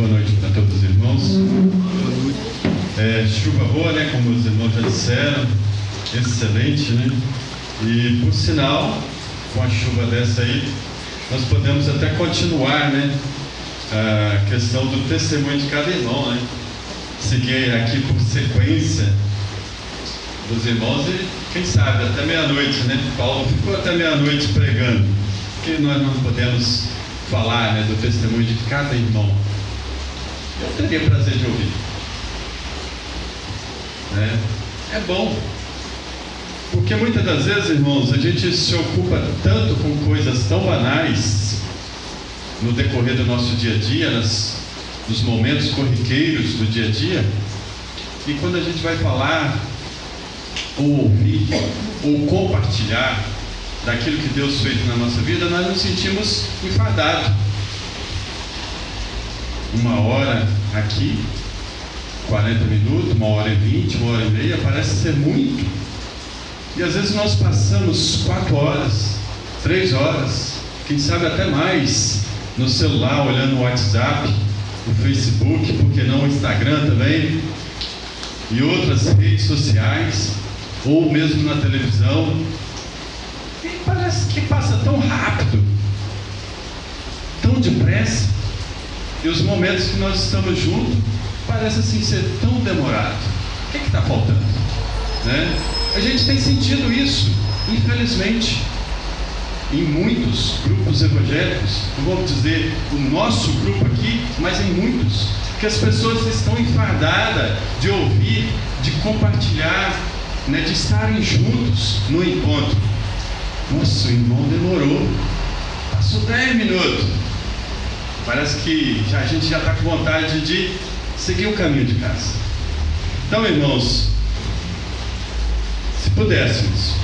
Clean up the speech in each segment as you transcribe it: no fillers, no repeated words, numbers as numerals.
Boa noite para todos os irmãos. Chuva boa, né? Como os irmãos já disseram, excelente, né? E por sinal, com a chuva dessa aí, nós podemos até continuar, né? A questão do testemunho de cada irmão, né? Seguir aqui por sequência dos irmãos e, quem sabe, até meia-noite, né? Paulo ficou até meia-noite pregando, que nós não podemos falar, né, do testemunho de cada irmão. Eu teria prazer de ouvir, né? É bom, porque muitas das vezes, irmãos, a gente se ocupa tanto com coisas tão banais no decorrer do nosso dia a dia, nos momentos corriqueiros do dia a dia, e quando a gente vai falar, ou ouvir, ou compartilhar daquilo que Deus fez na nossa vida, nós nos sentimos enfadados. 1 hora aqui, 40 minutos, 1h20, 1h30, parece ser muito. E às vezes nós passamos 4 horas, 3 horas, quem sabe até mais, no celular, olhando o WhatsApp, o Facebook, por que não o Instagram também, e outras redes sociais, ou mesmo na televisão. E parece que passa tão rápido, tão depressa, e os momentos que nós estamos juntos parecem assim ser tão demorados. O que está faltando, né? A gente tem sentido isso, infelizmente, em muitos grupos evangélicos. Não vamos dizer o nosso grupo aqui, mas em muitos, que as pessoas estão enfadadas de ouvir, de compartilhar, né, de estarem juntos no encontro. Nossa, o irmão demorou, passou 10 minutos. Parece que a gente já está com vontade de seguir o caminho de casa. Então, irmãos, se pudéssemos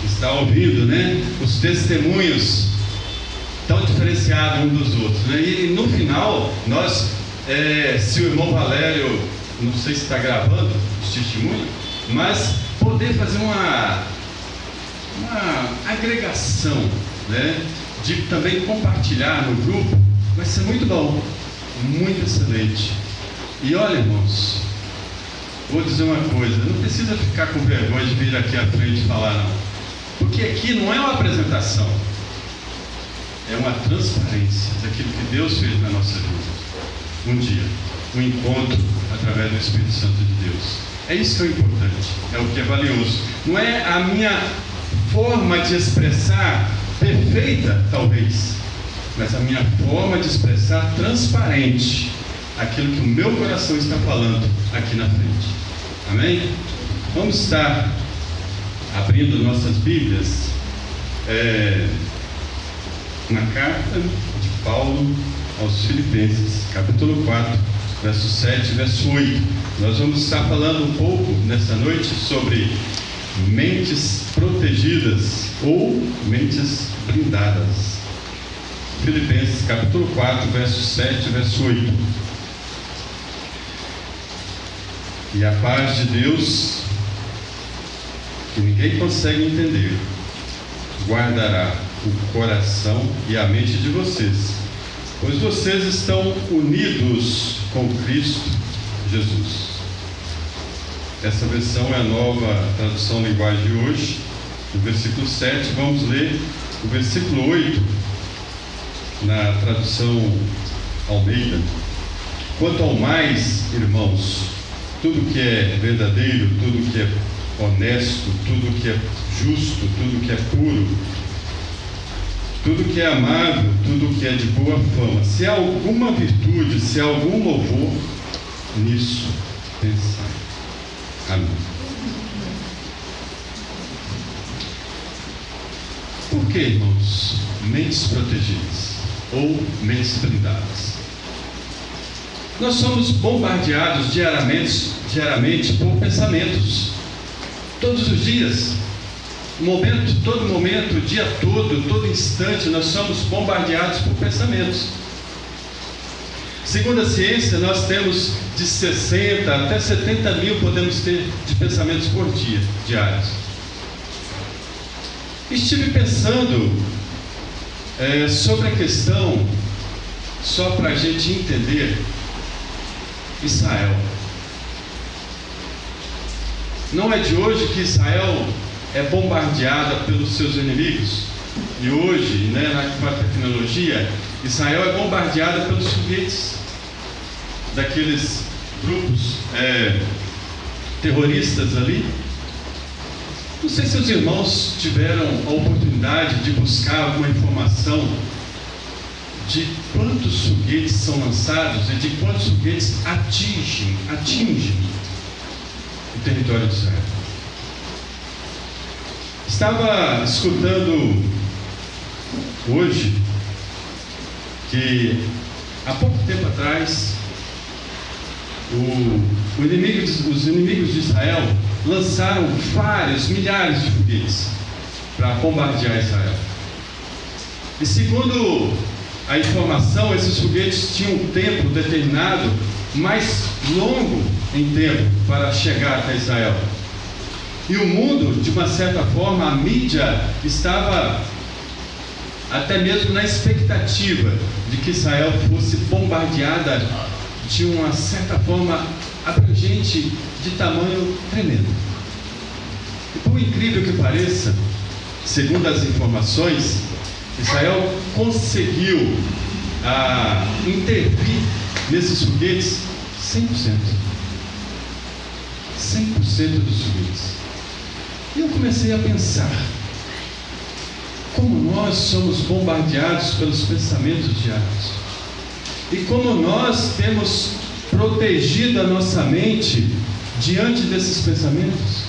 estar ouvindo, né, os testemunhos tão diferenciados uns dos outros, né? E no final, nós, se o irmão Valério, não sei se está gravando os testemunhos, mas poder fazer uma agregação, né, de também compartilhar no grupo, vai ser muito bom, muito excelente. E olha, irmãos, vou dizer uma coisa, não precisa ficar com vergonha de vir aqui à frente e falar, não, porque aqui não é uma apresentação, é uma transparência daquilo que Deus fez na nossa vida. Um dia, um encontro através do Espírito Santo de Deus. É isso que é importante, é o que é valioso. Não é a minha forma de expressar perfeita, talvez, mas a minha forma de expressar transparente aquilo que o meu coração está falando aqui na frente. Amém? Vamos estar abrindo nossas Bíblias na carta de Paulo aos Filipenses, capítulo 4, verso 7, verso 8. Nós vamos estar falando um pouco nessa noite sobre mentes protegidas ou mentes blindadas. Filipenses capítulo 4, verso 7, verso 8. E a paz de Deus, que ninguém consegue entender, guardará o coração e a mente de vocês, pois vocês estão unidos com Cristo Jesus. Essa versão é a nova tradução linguagem de hoje. No versículo 7, vamos ler o versículo 8, na tradução Almeida. Quanto ao mais, irmãos, tudo que é verdadeiro, tudo que é honesto, tudo que é justo, tudo que é puro, tudo que é amável, tudo que é de boa fama, se há alguma virtude, se há algum louvor, nisso pensai. Amém. Por que, irmãos, mentes protegidas ou mentes blindadas? Nós somos bombardeados diariamente por pensamentos, todos os dias, todo momento, o dia todo instante, nós somos bombardeados por pensamentos. Segundo a ciência, nós temos de 60 até 70 mil podemos ter de pensamentos por dia, diários. Estive pensando sobre a questão só para a gente entender Israel. Não é de hoje que Israel é bombardeada pelos seus inimigos. E hoje, com a tecnologia, Israel é bombardeada pelos foguetes daqueles grupos terroristas ali. Não sei se os irmãos tiveram a oportunidade de buscar alguma informação de quantos foguetes são lançados e de quantos foguetes atingem o território de Israel. Estava escutando hoje que há pouco tempo atrás os inimigos de Israel lançaram milhares de foguetes para bombardear Israel. E segundo a informação, esses foguetes tinham um tempo determinado mais longo em tempo para chegar até Israel. E o mundo, de uma certa forma, a mídia estava até mesmo na expectativa de que Israel fosse bombardeada de uma certa forma abrangente, de tamanho tremendo. E por incrível que pareça, segundo as informações, Israel conseguiu intervir nesses foguetes 100%. 100% dos foguetes. E eu comecei a pensar, como nós somos bombardeados pelos pensamentos diários. E como nós temos protegido a nossa mente diante desses pensamentos.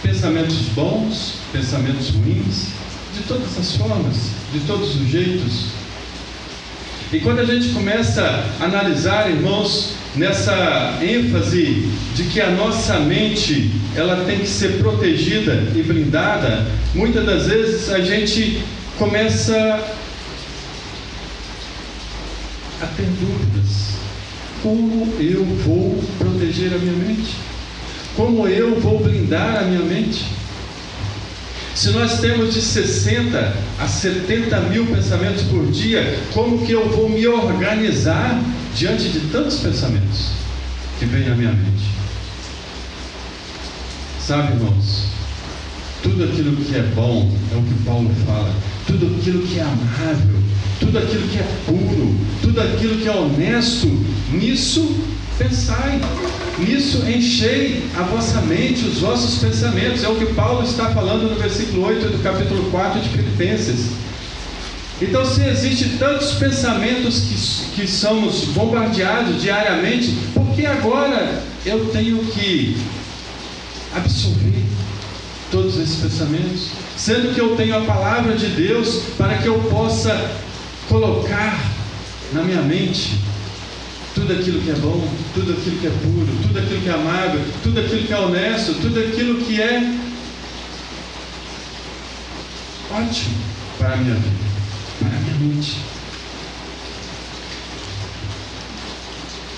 Pensamentos bons, pensamentos ruins, de todas as formas, de todos os jeitos. E quando a gente começa a analisar, irmãos, nessa ênfase de que a nossa mente, ela tem que ser protegida e blindada, muitas das vezes a gente começa a ter dúvidas. Como eu vou proteger a minha mente? Como eu vou blindar a minha mente? Se nós temos de 60 a 70 mil pensamentos por dia, como que eu vou me organizar diante de tantos pensamentos que vêm à minha mente? Sabe, irmãos, tudo aquilo que é bom é o que Paulo fala, tudo aquilo que é amável, tudo aquilo que é puro, tudo aquilo que é honesto, nisso pensai, nisso enchei a vossa mente, os vossos pensamentos. É o que Paulo está falando no versículo 8 do capítulo 4 de Filipenses. Então, se existem tantos pensamentos que somos bombardeados diariamente, por que agora eu tenho que absorver todos esses pensamentos? Sendo que eu tenho a palavra de Deus para que eu possa colocar na minha mente tudo aquilo que é bom, tudo aquilo que é puro, tudo aquilo que é amável, tudo aquilo que é honesto, tudo aquilo que é ótimo para a minha vida, para a minha mente.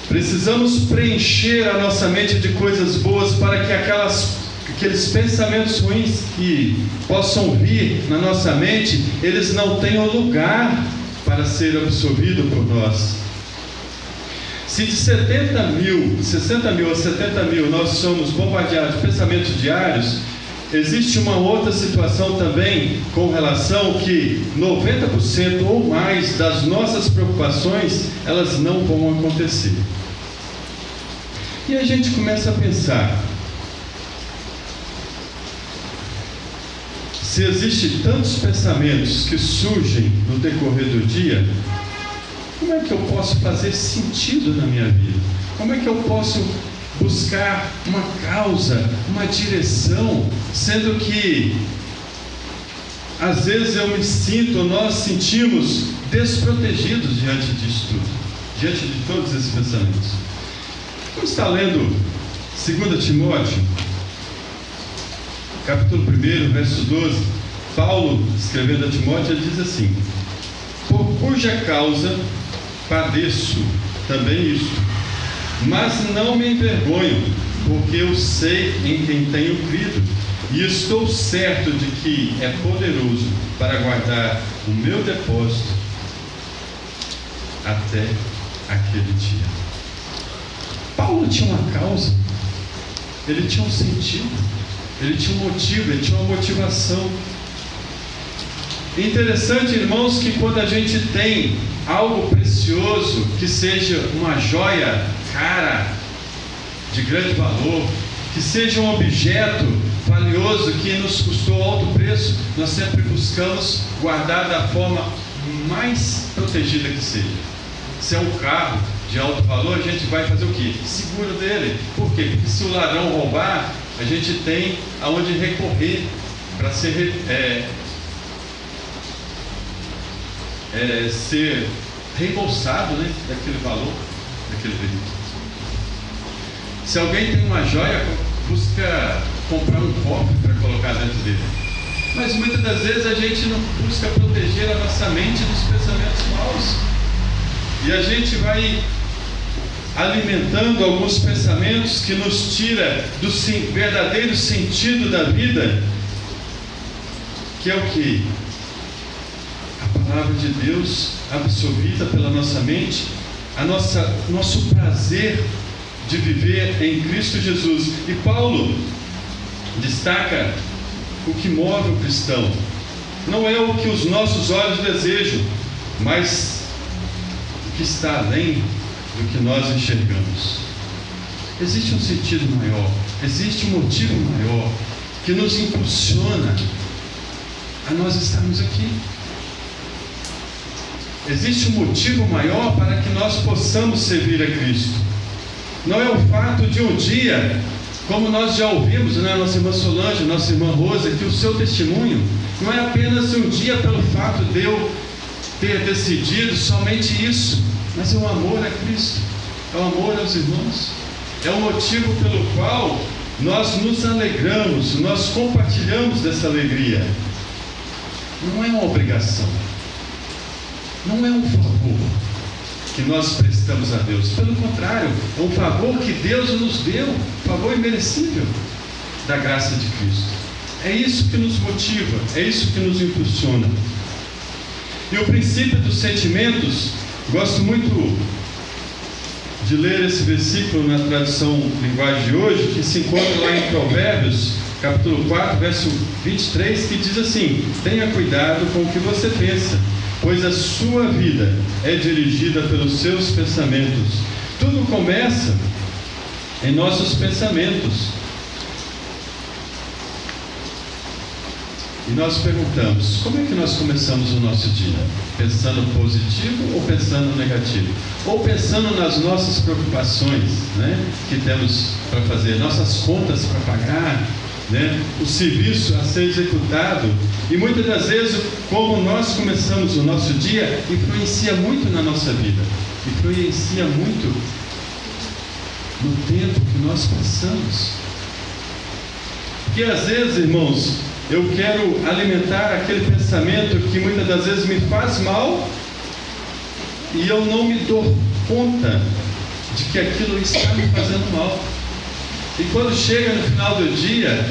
Precisamos preencher a nossa mente de coisas boas para que aqueles pensamentos ruins que possam vir na nossa mente, eles não tenham lugar para ser absorvido por nós. Se de 60 mil a 70 mil nós somos bombardeados de pensamentos diários, existe uma outra situação também com relação que 90% ou mais das nossas preocupações, elas não vão acontecer. E a gente começa a pensar, se existem tantos pensamentos que surgem no decorrer do dia, como é que eu posso fazer sentido na minha vida? Como é que eu posso buscar uma causa, uma direção, sendo que às vezes nós sentimos desprotegidos diante disso tudo, diante de todos esses pensamentos. Vamos estar lendo 2 Timóteo, capítulo 1, verso 12. Paulo, escrevendo a Timóteo, ele diz assim: por cuja causa padeço também isto, mas não me envergonho, porque eu sei em quem tenho crido, e estou certo de que é poderoso para guardar o meu depósito até aquele dia. Paulo tinha uma causa, ele tinha um sentido, ele tinha um motivo, ele tinha uma motivação. Interessante, irmãos, que quando a gente tem algo precioso, que seja uma joia cara, de grande valor, que seja um objeto valioso que nos custou alto preço, nós sempre buscamos guardar da forma mais protegida que seja. Se é um carro de alto valor, a gente vai fazer o quê? Seguro dele. Por quê? Porque se o ladrão roubar, a gente tem aonde recorrer para ser reembolsado, né, daquele valor, daquele veículo. Se alguém tem uma joia, busca comprar um cofre para colocar dentro dele. Mas muitas das vezes a gente não busca proteger a nossa mente dos pensamentos maus. E a gente vai alimentando alguns pensamentos que nos tira do verdadeiro sentido da vida, que é o que? A palavra de Deus absorvida pela nossa mente, nosso prazer de viver em Cristo Jesus. E Paulo destaca o que move o cristão. Não é o que os nossos olhos desejam, mas o que está além do que nós enxergamos. Existe um sentido maior, existe um motivo maior que nos impulsiona a nós estarmos aqui. Existe um motivo maior para que nós possamos servir a Cristo. Não é o fato de um dia, como nós já ouvimos, né, nossa irmã Solange, nossa irmã Rosa, que o seu testemunho não é apenas um dia pelo fato de eu ter decidido somente isso, mas é um amor a Cristo, é um amor aos irmãos, é o motivo pelo qual nós nos alegramos, nós compartilhamos dessa alegria. Não é uma obrigação, não é um favor que nós prestamos a Deus, pelo contrário, é um favor que Deus nos deu, favor imerecível da graça de Cristo. É isso que nos motiva, é isso que nos impulsiona. E o princípio dos sentimentos, gosto muito de ler esse versículo na tradução linguagem de hoje, que se encontra lá em Provérbios, capítulo 4, verso 23, que diz assim: tenha cuidado com o que você pensa, pois a sua vida é dirigida pelos seus pensamentos. Tudo começa em nossos pensamentos. E nós perguntamos, como é que nós começamos o nosso dia? Pensando positivo ou pensando negativo? Ou pensando nas nossas preocupações, né, que temos para fazer, nossas contas para pagar, né, o serviço a ser executado. E muitas das vezes, como nós começamos o nosso dia, influencia muito na nossa vida, influencia muito no tempo que nós passamos. Porque às vezes, irmãos, eu quero alimentar aquele pensamento que muitas das vezes me faz mal e eu não me dou conta de que aquilo está me fazendo mal. E quando chega no final do dia,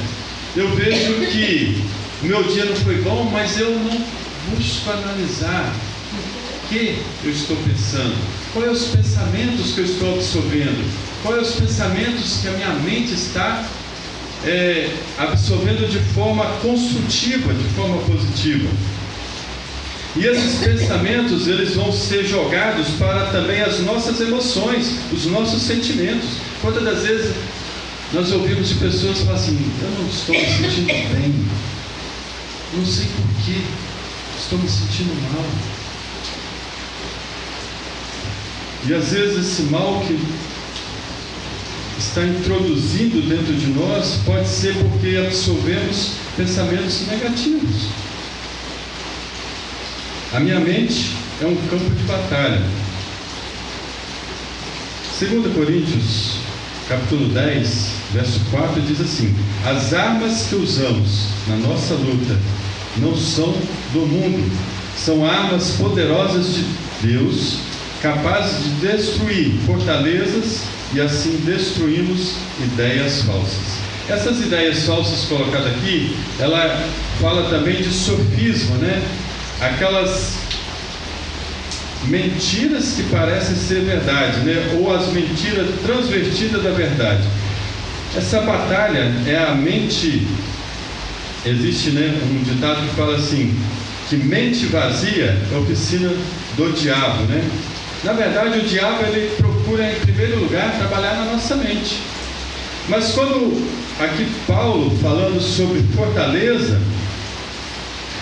eu vejo que o meu dia não foi bom, mas eu não busco analisar o que eu estou pensando, quais são os pensamentos que eu estou absorvendo, quais são os pensamentos que a minha mente está absorvendo de forma construtiva, de forma positiva. E esses pensamentos, eles vão ser jogados para também as nossas emoções, os nossos sentimentos. Quantas das vezes nós ouvimos de pessoas que falam assim: eu não estou me sentindo bem, não sei porquê, estou me sentindo mal. E às vezes esse mal que está introduzindo dentro de nós pode ser porque absorvemos pensamentos negativos. A minha mente é um campo de batalha. 2 Coríntios, capítulo 10, verso 4, diz assim: as armas que usamos na nossa luta não são do mundo, são armas poderosas de Deus, capazes de destruir fortalezas e assim destruímos ideias falsas. Essas ideias falsas colocadas aqui, ela fala também de sofisma, né? Aquelas mentiras que parecem ser verdade, né? Ou as mentiras transvertidas da verdade. Essa batalha é a mente. Existe, né, um ditado que fala assim, que mente vazia é oficina do diabo, né? Na verdade, o diabo, ele procura, em primeiro lugar, trabalhar na nossa mente. Mas quando aqui Paulo, falando sobre fortaleza,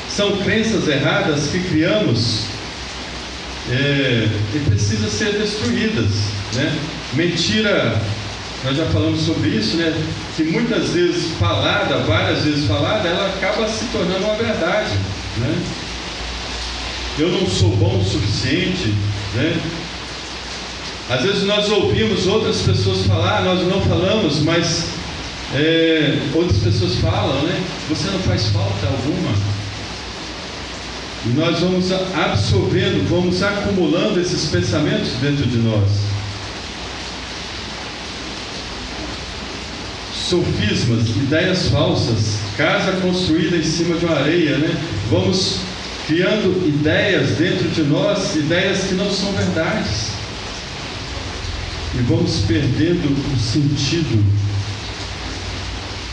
são crenças erradas que criamos e precisam ser destruídas, né? Mentira, nós já falamos sobre isso, né? Que muitas vezes falada, várias vezes falada, ela acaba se tornando uma verdade, né? Eu não sou bom o suficiente, né? Às vezes nós ouvimos outras pessoas falar, nós não falamos, mas outras pessoas falam, né? Você não faz falta alguma. E nós vamos absorvendo, vamos acumulando esses pensamentos dentro de nós. Sofismas, ideias falsas, casa construída em cima de uma areia, né? Vamos criando ideias dentro de nós, ideias que não são verdades. E vamos perdendo o sentido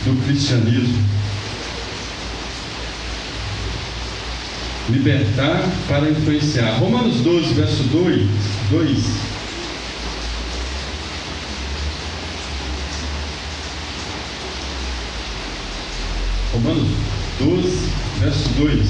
do cristianismo. Libertar para influenciar. Romanos 12, verso 2. Romanos 12, verso 2.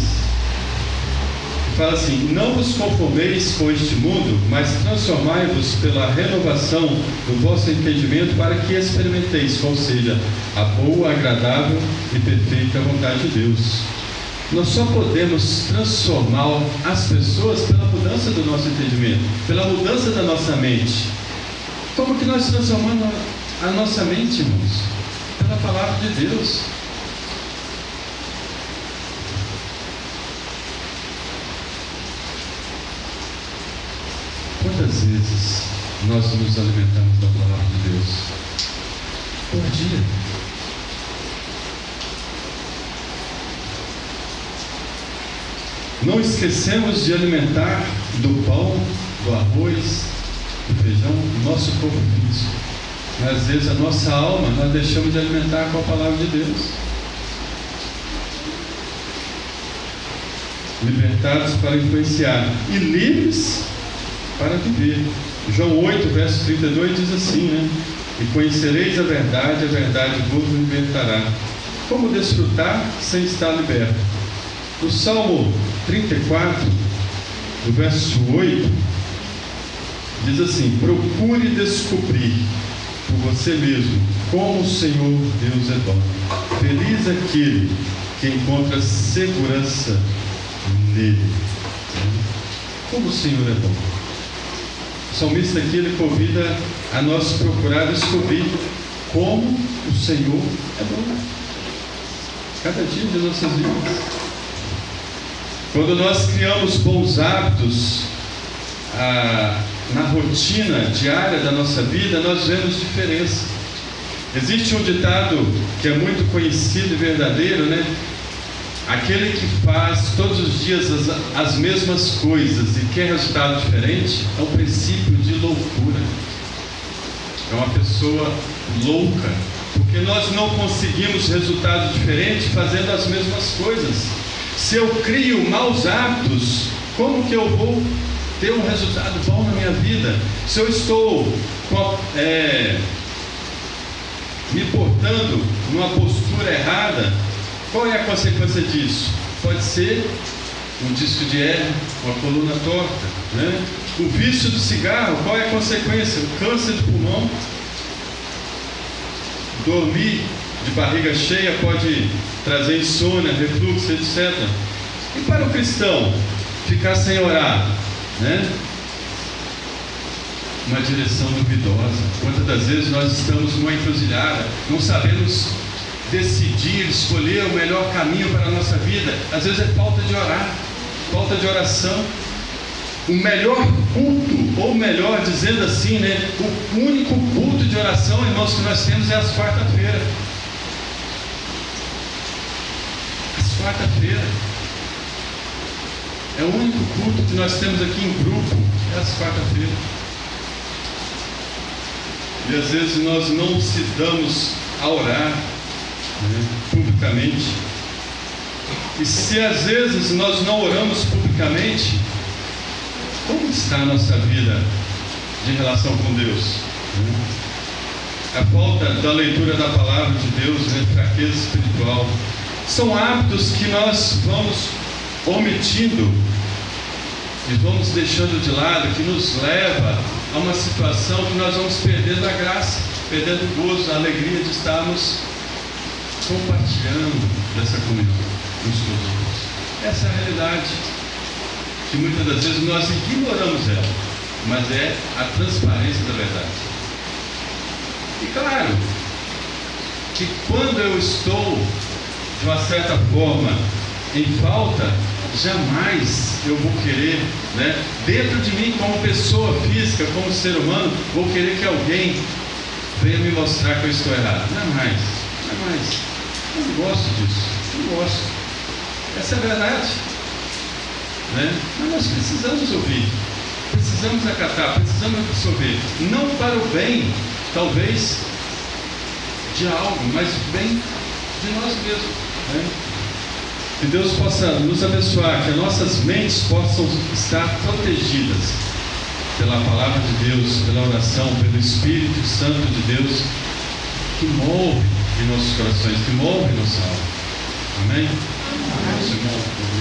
Fala assim: não vos conformeis com este mundo, mas transformai-vos pela renovação do vosso entendimento, para que experimenteis qual seja a boa, agradável e perfeita vontade de Deus. Nós só podemos transformar as pessoas pela mudança do nosso entendimento, pela mudança da nossa mente. Como que nós transformamos a nossa mente, irmãos? Pela palavra de Deus. Quantas vezes nós nos alimentamos da palavra de Deus? Por dia. Não esquecemos de alimentar do pão, do arroz, do feijão, o nosso corpo físico. Mas às vezes a nossa alma nós deixamos de alimentar com a palavra de Deus. Libertados para influenciar e livres para viver. João 8, verso 32 diz assim, né? E conhecereis a verdade vos libertará. Como desfrutar sem estar liberto? O Salmo 34, no verso 8, diz assim: procure descobrir por você mesmo como o Senhor Deus é bom. Feliz aquele que encontra segurança nele. Como o Senhor é bom. O salmista aqui, ele convida a nós procurar descobrir como o Senhor é bom. Cada dia de nossas vidas. Quando nós criamos bons hábitos na rotina diária da nossa vida, nós vemos diferença. Existe um ditado que é muito conhecido e verdadeiro, né? Aquele que faz todos os dias as mesmas coisas e quer resultado diferente é um princípio de loucura. É uma pessoa louca, porque nós não conseguimos resultado diferente fazendo as mesmas coisas. Se eu crio maus hábitos, como que eu vou ter um resultado bom na minha vida? Se eu estou me portando numa postura errada, qual é a consequência disso? Pode ser um disco de hérnia, uma coluna torta, né? O vício do cigarro, qual é a consequência? O câncer do pulmão. Dormir de barriga cheia pode trazer insônia, refluxo, etc. E para o cristão, ficar sem orar, né? Uma direção duvidosa. Quantas das vezes nós estamos numa encruzilhada, não sabemos decidir, escolher o melhor caminho para a nossa vida. Às vezes é falta de orar, falta de oração. O melhor culto, ou melhor dizendo assim, né? O único culto de oração, irmãos, que nós temos é às quarta-feiras. Às quarta-feiras. É o único culto que nós temos aqui em grupo, é às quarta-feira. E às vezes nós não se damos a orar, né, publicamente. E se às vezes nós não oramos publicamente, como está a nossa vida de relação com Deus? A falta da leitura da palavra de Deus, né, fraqueza espiritual, são hábitos que nós vamos omitindo e vamos deixando de lado, que nos leva a uma situação que nós vamos perdendo a graça, perdendo o gozo, a alegria de estarmos compartilhando dessa comunhão uns com os outros. Essa é a realidade, que muitas das vezes nós ignoramos ela, mas é a transparência da verdade. E claro, que quando eu estou, de uma certa forma, em falta, jamais eu vou querer, né, dentro de mim, como pessoa física, como ser humano, vou querer que alguém venha me mostrar que eu estou errado. Jamais, jamais. Eu não gosto disso, não gosto. Essa é a verdade, né? Mas nós precisamos ouvir, precisamos acatar, precisamos absorver, não para o bem, talvez, de algo, mas bem de nós mesmos, né? Que Deus possa nos abençoar, que as nossas mentes possam estar protegidas pela palavra de Deus, pela oração, pelo Espírito Santo de Deus, que move em nossos corações, que move em nossa alma. Amém? Amém.